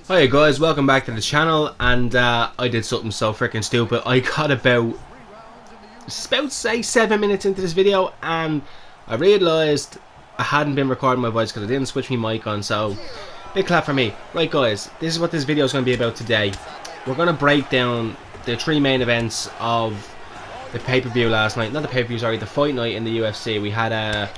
Hi guys, welcome back to the channel. And I did something so freaking stupid. I got about say 7 minutes into this video and I realised I hadn't been recording my voice because I didn't switch my mic on, so big clap for me. Right guys, this is what this video is going to be about today. We're going to break down the three main events of the pay-per-view last night. Not the pay-per-view, sorry, the fight night in the UFC. We had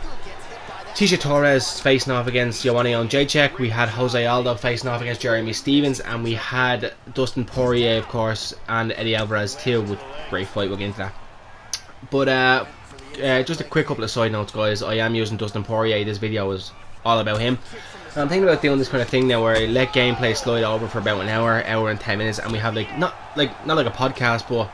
Tecia Torres facing off against Joanna Jędrzejczyk. We had Jose Aldo facing off against Jeremy Stephens, and we had Dustin Poirier, of course, and Eddie Alvarez too. With great fight, we'll get into that. But just a quick couple of side notes, guys. I am using Dustin Poirier. This video is all about him. And I'm thinking about doing this kind of thing now, where I let gameplay slide over for about an hour and 10 minutes, and we have not like a podcast, but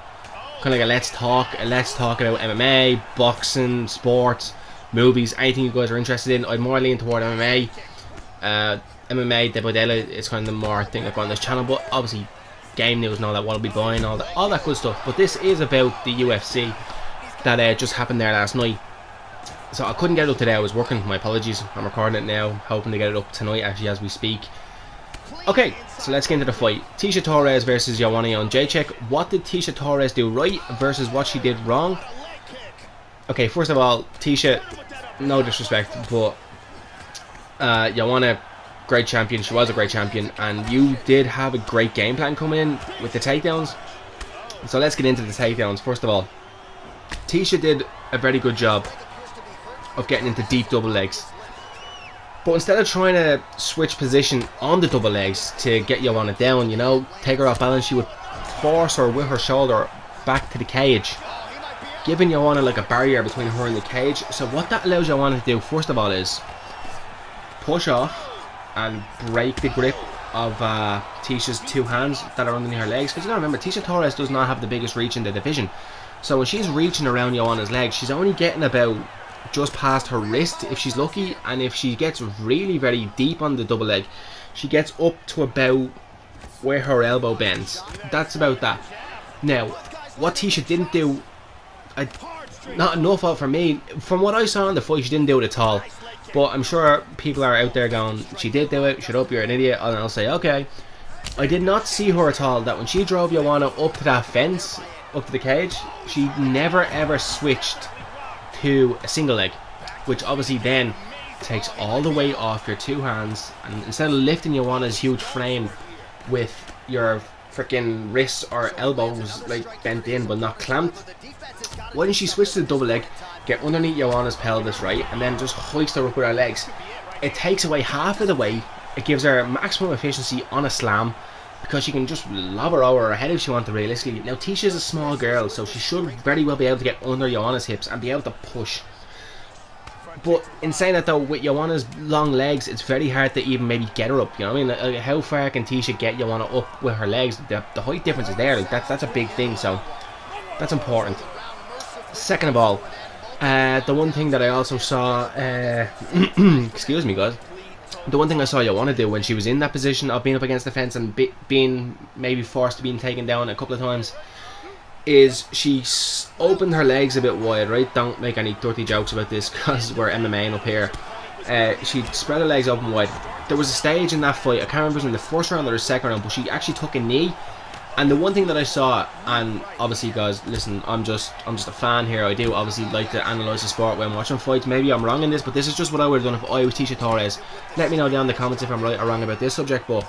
kind of like a let's talk about MMA, boxing, sports, movies, anything you guys are interested in. I'm more leaning toward MMA. MMA, Dead by Daylight, it's kind of the more thing I've got on this channel, but obviously game news and all that, what I'll be buying, all that good stuff. But this is about the UFC that just happened there last night. So I couldn't get it up today, I was working, my apologies. I'm recording it now, hoping to get it up tonight actually as we speak. Okay, so let's get into the fight. Tecia Torres versus Joanna Jędrzejczyk. What did Tecia Torres do right versus what she did wrong? Okay, first of all, Tecia, no disrespect, but Joanna, great champion. She was a great champion, and you did have a great game plan coming in with the takedowns. So let's get into the takedowns. First of all, Tecia did a very good job of getting into deep double legs. But instead of trying to switch position on the double legs to get Joanna down, you know, take her off balance, she would force her with her shoulder back to the cage, giving Joanna like a barrier between her and the cage. So what that allows Joanna to do, first of all, is push off and break the grip of Tecia's two hands that are underneath her legs. Because you gotta remember, Tecia Torres does not have the biggest reach in the division. So when she's reaching around Joanna's legs, she's only getting about just past her wrist if she's lucky, and if she gets really very deep on the double leg, she gets up to about where her elbow bends. That's about that. Now, what Tecia didn't do, not enough of for me. From what I saw in the fight, she didn't do it at all. But I'm sure people are out there going, she did do it, shut up, you're an idiot. And I'll say, okay. I did not see her at all that when she drove Joanna up to that fence, up to the cage, she never ever switched to a single leg, which obviously then takes all the weight off your two hands, and instead of lifting Joanna's huge frame with your freaking wrists or elbows like bent in but not clamped, why didn't she switch to the double leg, get underneath Joanna's pelvis, right, and then just hoist her up with her legs? It takes away half of the weight, it gives her maximum efficiency on a slam, because she can just lob her over her head if she wanted, realistically. Now Tecia's a small girl, so she should very well be able to get under Joanna's hips and be able to push. But in saying that though, with Joanna's long legs, it's very hard to even maybe get her up, you know what I mean? Like, how far can Tecia get Joanna up with her legs? The height difference is there, like, that's a big thing, so that's important. Second of all, the one thing that I also saw, excuse me guys, the one thing I saw Joanna do when she was in that position of being up against the fence and being maybe forced to being taken down a couple of times, is she opened her legs a bit wide, right? Don't make any dirty jokes about this because we're MMAing up here. She spread her legs open wide. There was a stage in that fight, I can't remember if it was in the first round or the second round, but she actually took a knee. And the one thing that I saw, and obviously guys, listen, I'm just a fan here. I do obviously like to analyse the sport when watching fights. Maybe I'm wrong in this, but this is just what I would have done if I was Tecia Torres. Let me know down in the comments if I'm right or wrong about this subject. But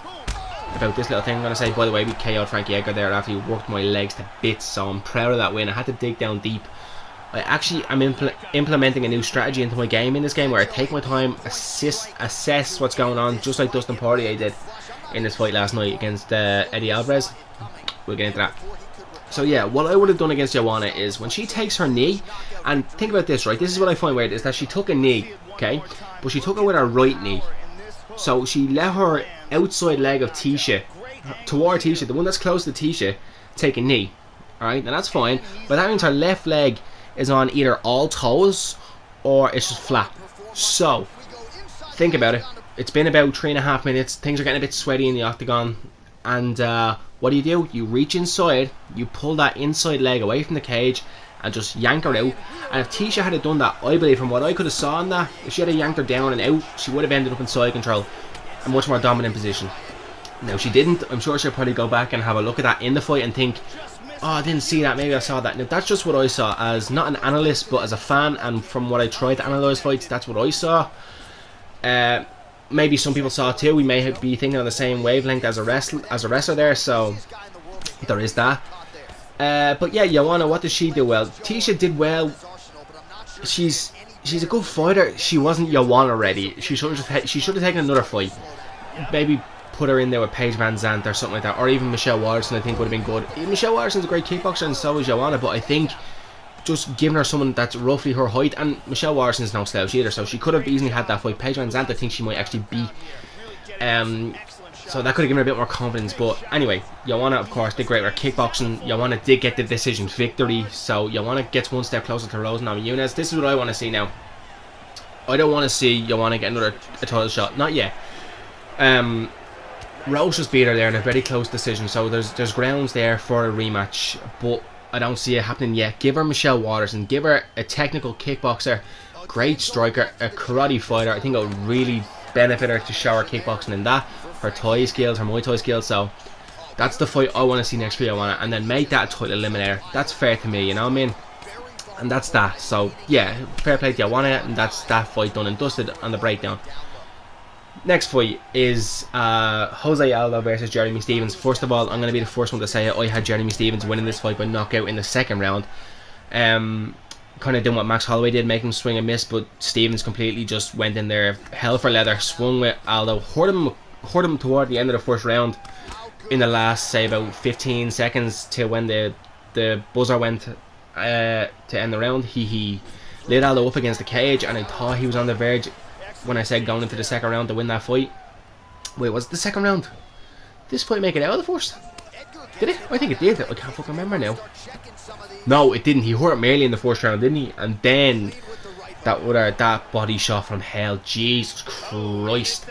about this little thing, I'm going to say, by the way, we KO'd Frankie Edgar there after he worked my legs to bits, so I'm proud of that win. I had to dig down deep. I actually am implementing a new strategy into my game in this game, where I take my time, assess what's going on, just like Dustin Poirier did in this fight last night against Eddie Alvarez. We'll get into that. So yeah, what I would have done against Joanna is when she takes her knee, and think about this, right? This is what I find weird, is that she took a knee, okay, but she took it with her right knee. So she let her outside leg of Tecia, toward Tecia, the one that's close to Tecia, take a knee. Alright, and that's fine, but that means her left leg is on either all toes or it's just flat. So think about it. It's been about 3.5 minutes, things are getting a bit sweaty in the octagon, and what do? You reach inside, you pull that inside leg away from the cage and just yank her out. And if Tecia had done that, I believe from what I could have saw in that, if she had yanked her down and out, she would have ended up in side control, a much more dominant position. Now she didn't. I'm sure she'll probably go back and have a look at that in the fight and think, oh, I didn't see that, maybe I saw that. Now that's just what I saw as not an analyst but as a fan, and from what I tried to analyse fights, that's what I saw. Maybe some people saw it too. We may be thinking on the same wavelength as a wrestler there, so there is that. But yeah, Joanna, what did she do well? Tisha did well. She's a good fighter. She wasn't Joanna ready. She should have taken another fight. Maybe put her in there with Paige Van Zandt or something like that, or even Michelle Waterson. I think would have been good. Michelle Waterson's a great kickboxer, and so is Joanna. But I think just giving her someone that's roughly her height, and Michelle Waterson's no slouch either, so she could have easily had that fight. Paige Van Zandt, I think she might actually beat. So that could have given her a bit more confidence. But anyway, Joanna, of course, did great with her kickboxing. Joanna did get the decision victory, so Joanna gets one step closer to Rose Namajunas. This is what I want to see now. I don't want to see Joanna get a title shot, not yet. Rose just beat her there in a very close decision, so there's grounds there for a rematch, but I don't see it happening yet. Give her Michelle Waterson, give her a technical kickboxer, great striker, a karate fighter. I think it would really benefit her to show her kickboxing in that, her Thai skills, her Muay Thai skills. So that's the fight I want to see next for Joanna, and then make that a title eliminator. That's fair to me, you know what I mean? And that's that. So yeah, fair play to Joanna, and that's that fight done and dusted on the breakdown. Next fight is Jose Aldo versus Jeremy Stephens. First of all, I'm going to be the first one to say it. I had Jeremy Stephens winning this fight by knockout in the second round. Kind of doing what Max Holloway did, make him swing and miss, but Stephens completely just went in there, hell for leather, swung with Aldo, hurt him toward the end of the first round. In the last, say, about 15 seconds to when the buzzer went to end the round, he lit Aldo up against the cage, and I thought he was on the verge. When I said going into the second round to win that fight. Wait, was it the second round? Did this fight make it out of the first? Did it? I think it did. I can't fucking remember now. No, it didn't. He hurt him early in the first round, didn't he? And then that body shot from hell. Jesus Christ.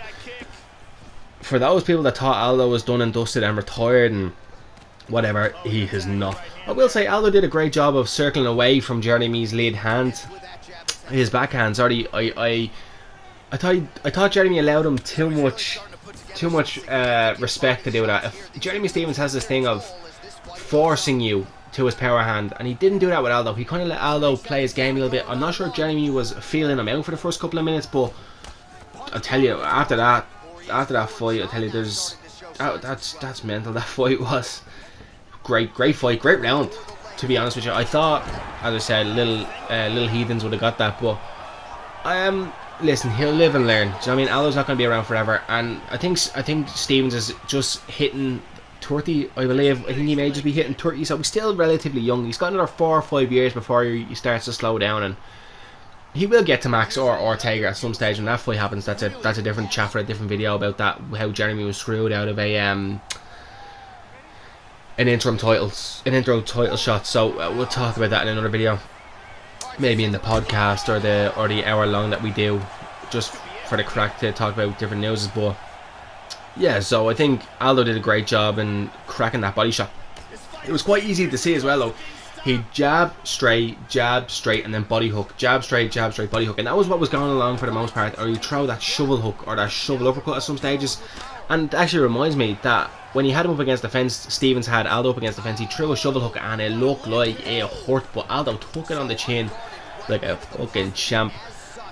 For those people that thought Aldo was done and dusted and retired and whatever, he is not. I will say Aldo did a great job of circling away from Jeremy's lead hand. His backhand, sorry. I thought Jeremy allowed him too much respect to do that. If Jeremy Stephens has this thing of forcing you to his power hand, and he didn't do that with Aldo. He kind of let Aldo play his game a little bit. I'm not sure if Jeremy was feeling him out for the first couple of minutes, but I'll tell you, after that fight, I'll tell you, that's mental. That fight was great fight, great round. To be honest with you, I thought, as I said, little heathens would have got that, but listen, he'll live and learn. Do you know what I mean? Aldo's not going to be around forever, and I think Stephens is just hitting 30, I believe. I think he may just be hitting 30, so he's still relatively young. He's got another 4 or 5 years before he starts to slow down, and he will get to Max or Ortega at some stage. When that fight happens, that's a different chat for a different video about that, how Jeremy was screwed out of an intro title shot. So we'll talk about that in another video. Maybe in the podcast or the hour long that we do, just for the crack to talk about different news. But yeah, so I think Aldo did a great job in cracking that body shot. It was quite easy to see as well though. He jab straight, and then body hook, jab straight, body hook, and that was what was going along for the most part. Or you throw that shovel hook or that shovel uppercut at some stages. And it actually reminds me that when he had him up against the fence, Stephens had Aldo up against the fence, he threw a shovel hook and it looked like it hurt, but Aldo took it on the chin like a fucking champ.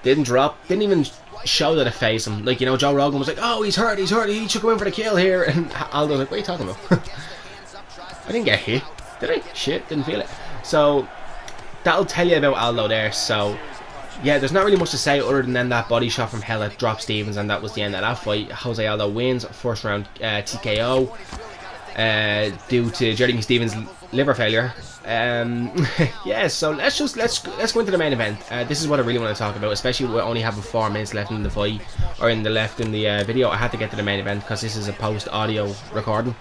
Didn't drop, didn't even show that it faced him. Like, you know, Joe Rogan was like, oh, he's hurt, he should go in for the kill here. And Aldo was like, what are you talking about? I didn't get hit, did I? Shit, didn't feel it. So that'll tell you about Aldo there. So yeah, there's not really much to say other than that body shot from hell that dropped Stephens, and that was the end of that fight. Jose Aldo wins first round TKO due to Jeremy Stephens' liver failure. Yeah, so let's go into the main event. This is what I really want to talk about, especially with only having 4 minutes left in the fight, or in the video. I had to get to the main event because this is a post audio recording.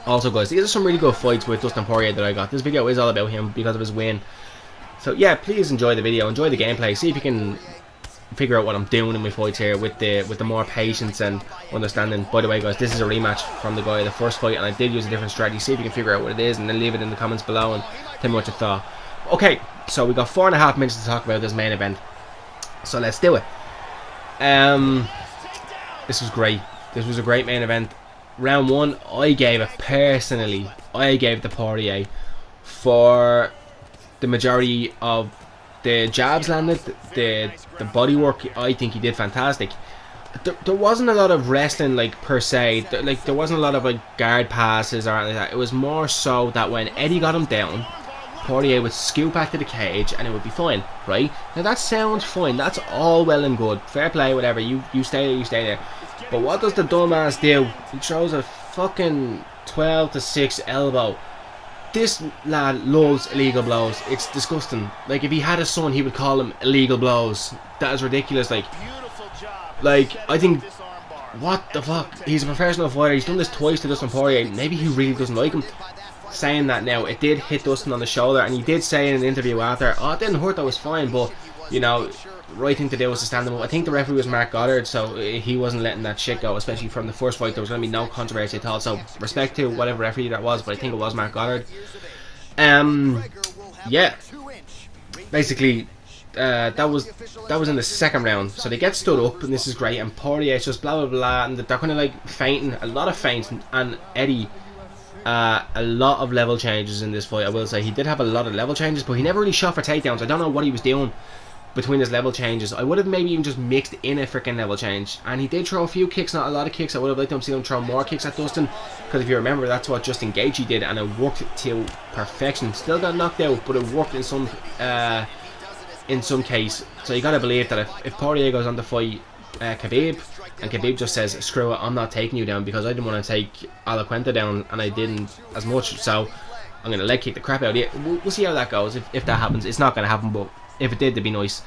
Also, guys, these are some really good fights with Dustin Poirier that I got. This video is all about him because of his win. So yeah, please enjoy the video, enjoy the gameplay, see if you can figure out what I'm doing in my fights here with the more patience and understanding. By the way, guys, this is a rematch from the guy the first fight, and I did use a different strategy. See if you can figure out what it is, and then leave it in the comments below and tell me what you thought. Okay, so we got 4.5 minutes to talk about this main event, so let's do it. This was great. This was a great main event. round one, I gave it personally. I gave the Poirier for the majority of the jabs landed, the body work. I think he did fantastic. There wasn't a lot of wrestling like per se. Like there wasn't a lot of like guard passes or anything like that. It was more so that when Eddie got him down, Poirier would scoot back to the cage and it would be fine, right? Now that sounds fine. That's all well and good. Fair play, whatever. You stay there, you stay there. But what does the dumbass do? He throws a fucking 12-6 elbow. This lad loves illegal blows. It's disgusting. Like if he had a son, he would call him illegal blows. That is ridiculous. Like I think, what the fuck? He's a professional fighter. He's done this twice to Dustin Poirier. Maybe he really doesn't like him. Saying that now, it did hit Dustin on the shoulder, and he did say in an interview after, "Oh, it didn't hurt. That was fine." But you know, right thing to do was to stand him up. I think the referee was Mark Goddard, so he wasn't letting that shit go. Especially from the first fight, there was going to be no controversy at all. So respect to whatever referee that was, but I think it was Mark Goddard. Yeah. Basically, that was in the second round. So they get stood up, and this is great. And Poirier's just blah blah blah, and they're kind of like feinting, a lot of feints, and Eddie. A lot of level changes in this fight. I will say he did have a lot of level changes, but he never really shot for takedowns. I don't know what he was doing between his level changes. I would have maybe even just mixed in a freaking level change. And he did throw a few kicks, not a lot of kicks. I would have liked to see him throw more kicks at Dustin, because if you remember, that's what Justin Gaethje did, and it worked to perfection. Still got knocked out, but it worked in some case. So you gotta believe that if Poirier goes on to fight Khabib, and Khabib just says, "Screw it, I'm not taking you down," because I didn't want to take Alaquenta down, and I didn't as much, so I'm going to leg kick the crap out of you. We'll see how that goes. If that happens, it's not going to happen, but if it did, it'd be nice.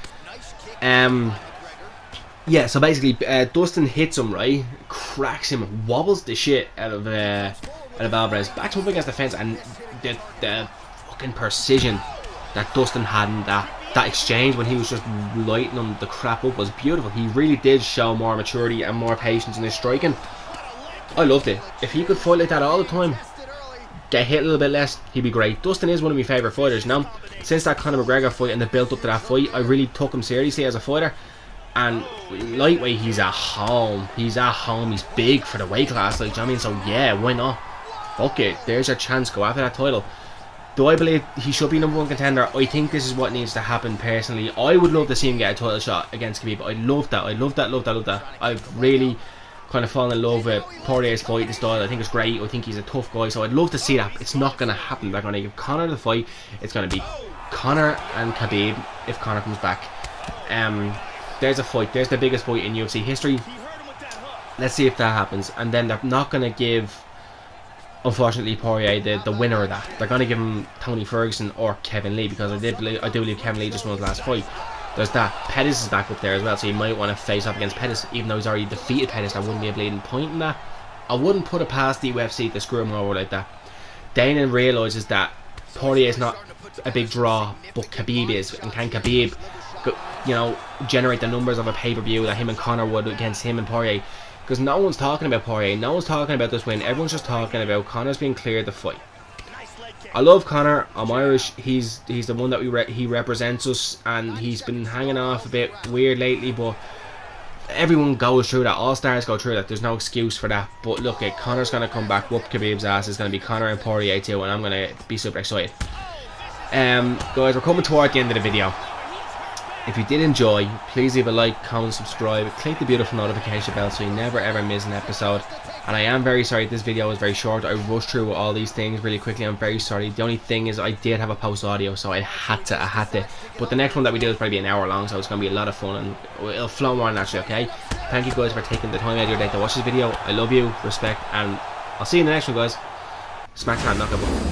Yeah, so basically, Dustin hits him, right? Cracks him, wobbles the shit out of Alvarez, backs him up against the fence, and the fucking precision that Dustin had in that exchange when he was just lighting him the crap up was beautiful. He really did show more maturity and more patience in his striking. I loved it. If he could fight like that all the time, get hit a little bit less, he'd be great. Dustin is one of my favourite fighters now. Since that Conor McGregor fight and the build up to that fight, I really took him seriously as a fighter. And lightweight, he's at home. He's at home. He's big for the weight class, like, you know what I mean? So yeah, why not? Fuck it. There's your chance. Go after that title. Do I believe he should be #1 contender? I think this is what needs to happen personally. I would love to see him get a title shot against Khabib. I'd love that. I'd love that. I've really kind of fallen in love with Poirier's fighting style. I think it's great. I think he's a tough guy, so I'd love to see that. It's not going to happen. They're going to give Conor the fight. It's going to be Conor and Khabib if Conor comes back. There's a fight. There's the biggest fight in UFC history. Let's see if that happens. And then they're not going to give, unfortunately, Poirier the winner of that. They're going to give him Tony Ferguson or Kevin Lee, because I do believe Kevin Lee just won his last fight. There's that. Pettis is back up there as well, so you might want to face off against Pettis, even though he's already defeated Pettis. There wouldn't be a bleeding point in that. I wouldn't put it past the UFC to screw him over like that. Dana realises that Poirier is not a big draw, but Khabib is, and can Khabib, you know, generate the numbers of a pay-per-view that him and Conor would against him and Poirier? Because no one's talking about Poirier, no one's talking about this win. Everyone's just talking about Conor's being cleared the fight. I love Conor. I'm Irish. He's the one that he represents us, and he's been hanging off a bit weird lately, but everyone goes through that. All stars go through that. There's no excuse for that. But look, Conor's gonna come back, whoop Khabib's ass. It's gonna be Conor and Poirier too, and I'm gonna be super excited. Guys, we're coming toward the end of the video. If you did enjoy, please leave a like, comment, subscribe, click the beautiful notification bell so you never ever miss an episode. And I am very sorry this video was very short. I rushed through all these things really quickly. I'm very sorry. The only thing is I did have a post audio, so I had to. But the next one that we do is probably an hour long, so it's going to be a lot of fun and it'll flow more naturally, okay? Thank you guys for taking the time out of your day to watch this video. I love you, respect, and I'll see you in the next one, guys. Smack that knockout button.